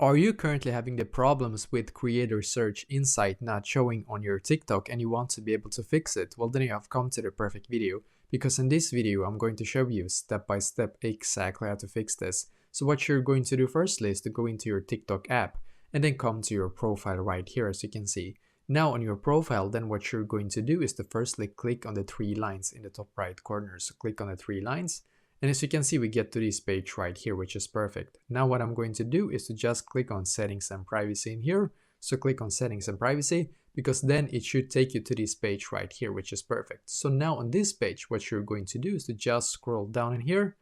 Are you currently having the problems with creator search insight not showing on your TikTok and you want to be able to fix it? Well, then you have come to the perfect video, because in this video I'm going to show you step by step exactly how to fix this. So what you're going to do firstly is to go into your TikTok app and then come to your profile right here, as you can see. Now on your profile, then what you're going to do is to firstly click on the three lines in the top right corner. So click on the three lines. And as you can see, we get to this page right here, which is perfect. Now what I'm going to do is to just click on settings and privacy in here. So click on settings and privacy, because then it should take you to this page right here, which is perfect. So now on this page, what you're going to do is to just scroll down in here,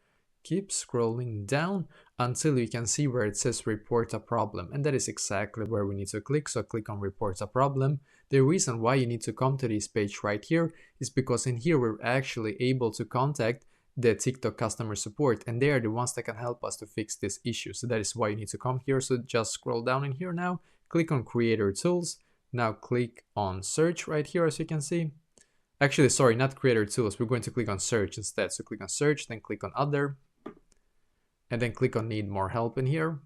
keep scrolling down until you can see where it says report a problem. And that is exactly where we need to click. So click on report a problem. The reason why you need to come to this page right here is because in here we're actually able to contact the TikTok customer support, and they are the ones that can help us to fix this issue. So that is why you need to come here. So just scroll down in here now, click on creator tools. Now click on search right here, as you can see. Actually, sorry, not creator tools. We're going to click on search instead. So click on search, then click on other, and then click on need more help in here.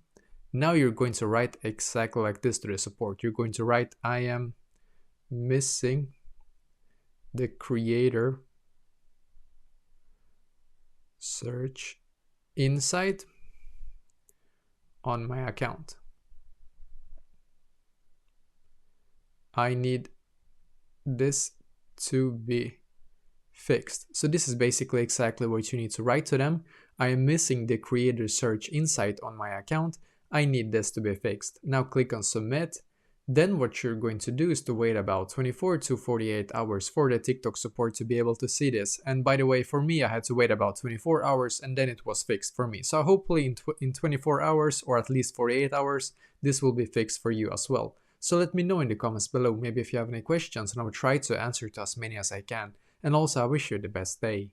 Now you're going to write exactly like this to the support. You're going to write, I am missing the creator search insight on my account. I need this to be fixed. So this is basically exactly what you need to write to them. I am missing the creator search insight on my account. I need this to be fixed. Now click on submit. Then what you're going to do is to wait about 24 to 48 hours for the TikTok support to be able to see this. And by the way, for me, I had to wait about 24 hours and then it was fixed for me. So hopefully in 24 hours or at least 48 hours, this will be fixed for you as well. So let me know in the comments below, maybe if you have any questions, and I will try to answer to as many as I can. And also I wish you the best day.